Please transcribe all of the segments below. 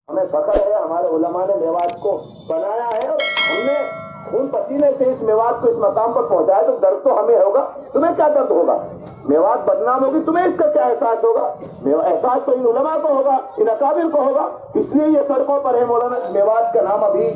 ہمیں فخر ہے ہمارے علماء نے میوات کو بنایا ہے اور ہم نے خون پسینے سے اس میوات کو اس مقام پر پہنچایا، تو درد تو ہمیں ہوگا، تمہیں کیا درد ہوگا؟ میوات بدنام ہوگی، تمہیں اس کا کیا احساس ہوگا؟ احساس تو ان علماء کو ہوگا، ان اکابر کو ہوگا، اس لیے یہ سڑکوں پر ہے۔ مولانا میوات کا نام ابھی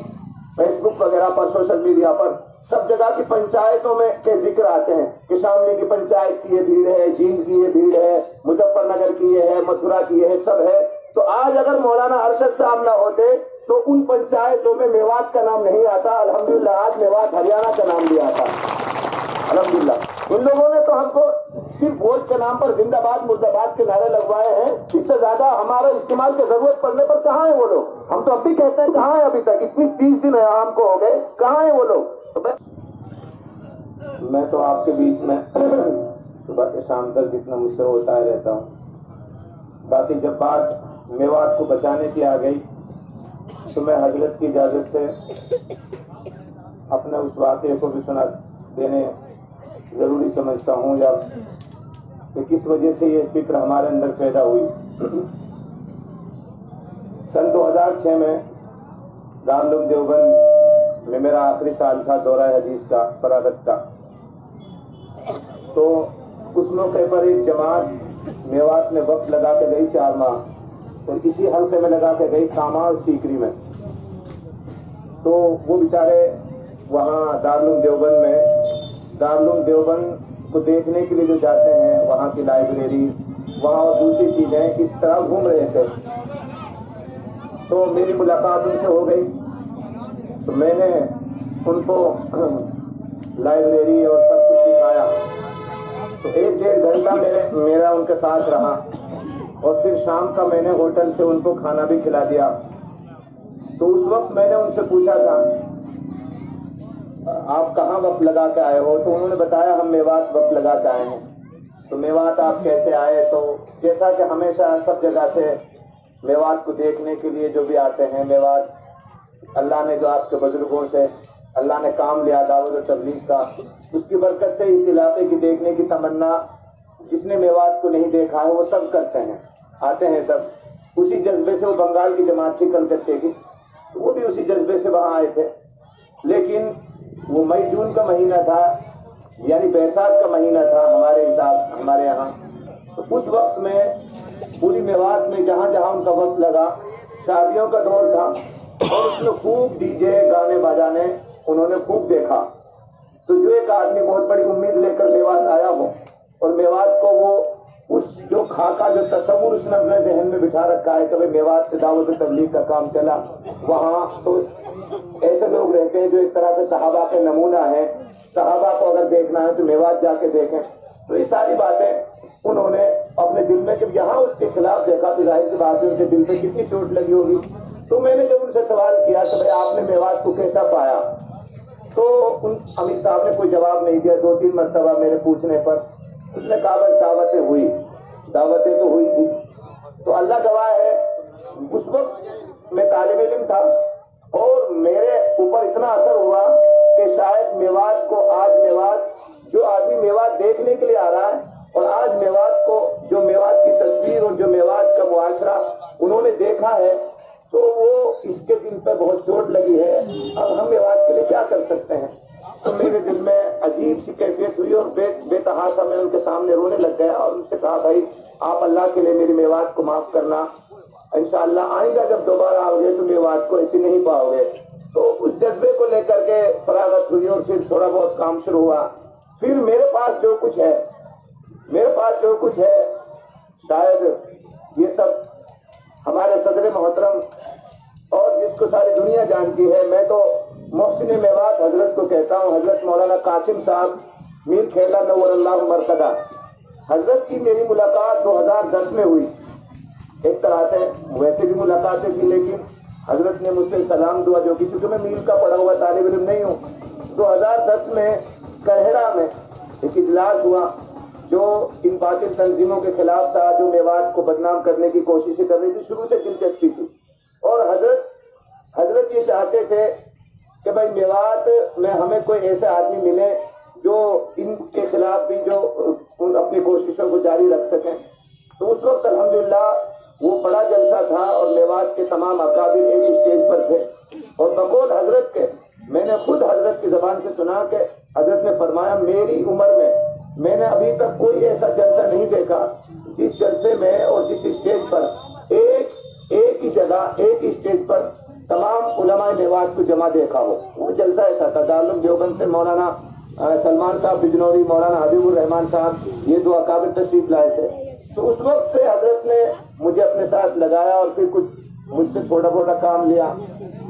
فیس بک وغیرہ پر، سوشل میڈیا پر سب جگہ کی پنچایتوں میں کے ذکر آتے ہیں کہ شاملی کی پنچایت کی یہ بھیڑ ہے، جیند کی یہ بھیڑ ہے، مظفر نگر کی یہ ہے، متھرا کی یہ ہے، سب ہے۔ تو آج اگر مولانا ارشد صاحب نہ ہوتے تو ان پنچایتوں میں میوات کا نام نہیں آتا۔ الحمدللہ آج میوات ہریانہ کا نام بھی آتا، الحمدللہ۔ ان لوگوں نے تو ہم کو صرف ووٹ کے نام پر زندہ باد مرد آباد کے نعرے لگوائے ہیں، اس سے زیادہ ہمارا استعمال کی ضرورت پڑنے پر کہاں ہیں وہ لوگ؟ ہم تو اب بھی کہتے ہیں کہاں ہیں ابھی تک؟ اتنی 30 دن ہم کو ہو گئے، کہاں ہیں وہ لوگ؟ میں تو آپ کے بیچ میں صبح سے شام تک جتنا مجھ سے ہوتا ہے رہتا ہوں۔ باقی جب بات میوات کو بچانے کی آ گئی تو میں حضرت کی اجازت سے اپنے اس واقعے کو بھی سنا دینے ضروری سمجھتا ہوں، یا کہ کس وجہ سے یہ فکر ہمارے اندر پیدا ہوئی۔ سن 2006 میں دارالعلوم دیوبند میں میرا آخری سال تھا دورہ حدیث کا، فراغت کا۔ تو اس موقع پر ایک جماعت میوات میں وقت لگا کے گئی 4 ماہ، اور اسی حلقے میں لگا کے گئی کامار سیکری میں۔ تو وہ بیچارے وہاں دارالعلوم دیوبند کو دیکھنے کے لیے جو جاتے ہیں، وہاں کی لائبریری، وہاں اور دوسری چیزیں اس طرح گھوم رہے تھے۔ تو میری ملاقات ان سے ہو گئی، تو میں نے ان کو لائبریری اور سب کچھ دکھایا۔ تو 1-1.5 گھنٹہ میرا ان کے ساتھ رہا، اور پھر شام کا میں نے ہوٹل سے ان کو کھانا بھی کھلا دیا۔ تو اس وقت میں نے ان سے پوچھا تھا آپ کہاں وقت لگا کے آئے ہو؟ تو انہوں نے بتایا ہم میوات وقت لگا کے آئے ہیں۔ تو میوات آپ کیسے آئے؟ تو جیسا کہ ہمیشہ سب جگہ سے میوات کو دیکھنے کے لیے جو بھی آتے ہیں، میوات اللہ نے جو آپ کے بزرگوں سے اللہ نے کام لیا دعوت و تبلیغ کا، اس کی برکت سے اس علاقے کی دیکھنے کی تمنا جس نے میوات کو نہیں دیکھا ہے وہ سب کرتے ہیں، آتے ہیں سب۔ اسی جذبے سے وہ بنگال کی جماعت تھی کلکتے کی، وہ بھی اسی جذبے سے وہاں آئے تھے۔ لیکن وہ مئی جون کا مہینہ تھا، یعنی بیساکھ کا مہینہ تھا ہمارے یہاں۔ تو اس وقت میں پوری میوات میں جہاں جہاں ان کا وقت لگا شادیوں کا دور تھا، اور اس میں خوب ڈی جے گانے بجانے انہوں نے خوب دیکھا۔ تو جو ایک آدمی بہت بڑی امید لے کر میوات آیا ہو، اور میوات کو وہ اس جو خاکہ جو تصور اس نے اپنے ذہن میں بٹھا رکھا ہے کہ میوات سے دعوت و تبلیغ کا کام چلا، وہاں تو ایسے لوگ رہتے ہیں جو ایک طرح سے صحابہ کے نمونہ ہیں، صحابہ کو اگر دیکھنا ہے تو میوات جا کے دیکھیں۔ تو یہ ساری باتیں انہوں نے اپنے دل میں جب یہاں اس کے خلاف دیکھا تو ظاہر سی بات ہے ان کے دل پہ کتنی چوٹ لگی ہوگی۔ تو میں نے جب ان سے سوال کیا کہ بھائی آپ نے میوات کو کیسا پایا، تو ان امیر صاحب نے کوئی جواب نہیں دیا۔ 2-3 مرتبہ میرے پوچھنے پر اس نے کہا بس دعوتیں تو ہوئی تھی۔ تو اللہ گواہ ہے اس وقت میں طالب علم تھا، اور میرے اوپر اتنا اثر ہوا کہ شاید میوات کو آج میوات جو آدمی میوات دیکھنے کے لیے آ رہا ہے، اور آج میوات کو جو میوات کی تصویر اور جو میوات کا معاشرہ انہوں نے دیکھا ہے، تو وہ اس کے دل پہ بہت چوٹ لگی ہے۔ اب ہم میوات کے لیے کیا کر سکتے ہیں؟ تو میرے دل میں عجیب سی کیفیت ہوئی، اور بے تحاشا میں ان کے سامنے رونے لگ گیا، اور ان سے کہا بھائی آپ اللہ کے لیے میری میوات کو معاف کرنا، انشاءاللہ آئندہ جب دوبارہ آؤ گے تو میوات کو ایسی نہیں پاؤ گے۔ تو اس جذبے کو لے کر کے فراغت ہوئی، اور پھر تھوڑا بہت کام شروع ہوا۔ پھر میرے پاس جو کچھ ہے شاید یہ سب ہمارے صدر محترم اور جس کو ساری دنیا جانتی ہے، میں تو محسن میوات حضرت کو کہتا ہوں، حضرت مولانا قاسم صاحب میر کھیلا نور اللہ مرتضی، حضرت کی میری ملاقات 2010 میں ہوئی۔ ایک طرح سے ویسے بھی ملاقاتیں تھی، لیکن حضرت نے مجھ سے سلام دعا جو کی، چونکہ میں میل کا پڑھا ہوا طالب علم نہیں ہوں۔ 2010 میں کرہڑا میں ایک اجلاس ہوا جو ان باطل تنظیموں کے خلاف تھا، جو میوات کو بدنام کرنے کی کوششیں کر رہی تھی، شروع سے دلچسپی تھی۔ اور حضرت یہ چاہتے تھے کہ بھائی میوات میں ہمیں کوئی ایسے آدمی ملے جو ان کے خلاف بھی جو اپنی کوششوں کو جاری رکھ سکیں۔ تو اس وقت الحمدللہ وہ بڑا جلسہ تھا اور میوات کے تمام اکابر ایک اسٹیج پر تھے اور بقول حضرت کے میں نے خود حضرت کی زبان سے سنا کہ حضرت نے فرمایا میری عمر میں نے ابھی تک کوئی ایسا جلسہ نہیں دیکھا جس جلسے میں اور جس اسٹیج پر ایک ہی جگہ ایک ہی اسٹیج پر تمام علماء میوات کو جمع دیکھا ہو۔ وہ جلسہ ایسا تھا، دارالعلوم دیوبند سے مولانا سلمان صاحب بجنوری، مولانا حبیب الرحمان صاحب، یہ دو اکابر تشریف لائے تھے۔ تو اس وقت سے حضرت نے مجھے اپنے ساتھ لگایا اور پھر کچھ مجھ سے تھوڑا بہت کام لیا۔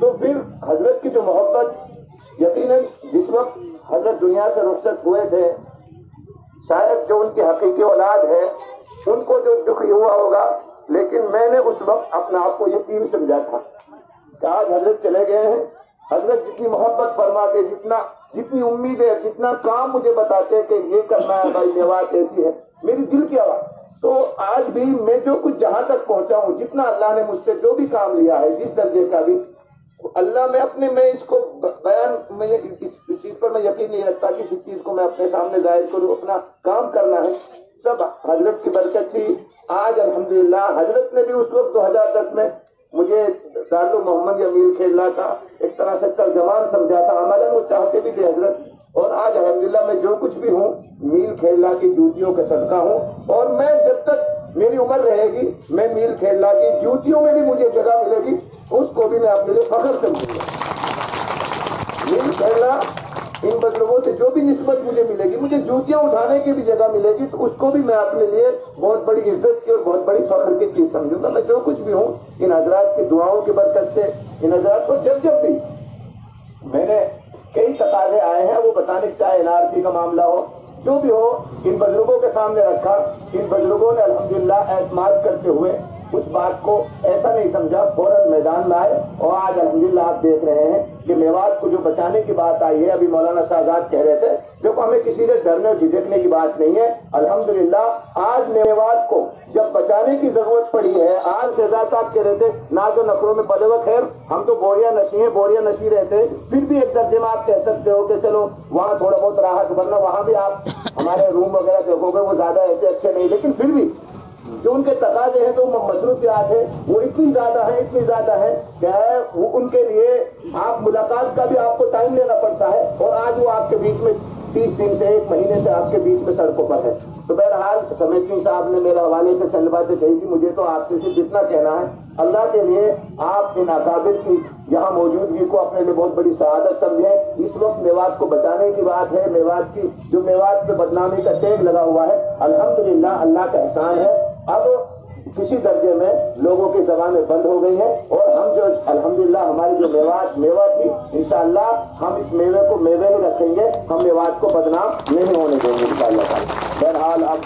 تو پھر حضرت کی جو محبت، یقیناً جس وقت حضرت دنیا سے رخصت ہوئے تھے، شاید جو ان کی حقیقی اولاد ہے ان کو جو دکھ ہوا ہوگا، لیکن میں نے اس وقت اپنا آپ کو یقین سمجھا تھا کہ آج حضرت چلے گئے ہیں۔ حضرت جتنی محبت فرماتے، جتنی امید ہے، جتنا کام مجھے بتاتے کہ یہ کرنا ہے بھائی، میوات ایسی ہے، میری دل کی آواز۔ تو آج بھی میں جو کچھ جہاں تک پہنچا ہوں، جتنا اللہ نے مجھ سے جو بھی کام لیا ہے، جس درجے کا بھی، اللہ میں اس کو بیان، اس چیز پر میں یقین نہیں رکھتا کہ کسی چیز کو میں اپنے سامنے ظاہر کروں۔ اپنا کام کرنا ہے، سب حضرت کی برکت تھی۔ آج الحمدللہ حضرت نے بھی اس وقت 2010 میں مجھے دارالعلوم محمد امیر کھیلا کا ایک طرح سے ترجمان سمجھا تھا، عملاً وہ چاہتے بھی تھے حضرت۔ اور آج الحمدللہ میں جو کچھ بھی ہوں میل کھیلا کی جوتیوں کا صدقہ ہوں، اور میں جب تک میری عمر رہے گی میں میل کھیلا کی جوتیوں میں بھی مجھے جگہ ملے گی، اس کو بھی میں اپنے لیے فخر سمجھوں گا۔ میل کھیلا ان بزرگوں سے جو بھی نسبت مجھے ملے گی، مجھے جوتیاں اٹھانے کی بھی جگہ ملے گی، تو اس کو بھی میں اپنے لیے بہت بڑی عزت کی اور بہت بڑی فخر کی چیز سمجھوں گا۔ میں جو کچھ بھی ہوں ان حضرات کی دعاؤں کی برکت سے، ان حضرات کو جب بھی میں نے کئی تقاضے آئے ہیں، وہ بتانے چاہے NRC کا معاملہ ہو، جو بھی ہو، ان بزرگوں کے سامنے رکھا۔ ان بزرگوں نے الحمدللہ اعتماد کرتے ہوئے اس بات کو ایسا نہیں سمجھا، فوراً میدان میں آئے، اور آج الحمدللہ آپ دیکھ رہے ہیں کہ میوات کو جو بچانے کی بات آئی ہے، ابھی مولانا شہزاد کہہ رہے تھے، دیکھو ہمیں کسی سے ڈرنے اور جھجکنے کی بات نہیں ہے۔ الحمدللہ آج میوات کو جب بچانے کی ضرورت پڑی ہے، آج شہزاد صاحب کہہ رہے تھے ناز و نخروں میں پلے ہوئے، خیر ہم تو بوریا نشی رہتے، پھر بھی ایک درجے میں آپ کہہ سکتے ہو کہ چلو وہاں تھوڑا بہت راحت، ورنہ وہاں بھی آپ ہمارے روم وغیرہ دیکھو گے وہ زیادہ ایسے اچھے نہیں، لیکن پھر بھی جو ان کے تقاضے ہیں، تو مصروفیات ہے، وہ اتنی زیادہ ہے کہ وہ ان کے لیے آپ ملاقات کا بھی آپ کو ٹائم لینا پڑتا ہے، اور آج وہ آپ کے بیچ میں 30 دن سے 1 مہینے سے آپ کے بیچ میں سڑکوں پر ہے۔ تو بہرحال سمیع سنگھ صاحب نے میرے حوالے سے چند باتیں کہی تھی، مجھے تو آپ سے صرف اتنا کہنا ہے، اللہ کے لیے آپ ان اکابر کی یہاں موجودگی کو اپنے لیے بہت بڑی سعادت سمجھیں۔ اس وقت میوات کو بچانے کی بات ہے، میوات پہ بدنامی کا ٹیگ لگا ہوا ہے، الحمدللہ اللہ کا احسان ہے، اب کسی درجے میں لوگوں کی زبانیں بند ہو گئی ہیں، اور ہم جو الحمدللہ ہماری جو میوہ تھی، انشاءاللہ ہم اس میوے کو میوے ہی رکھیں گے، ہم میوات کو بدنام نہیں ہونے دیں گے انشاءاللہ تعالی۔ بہرحال اب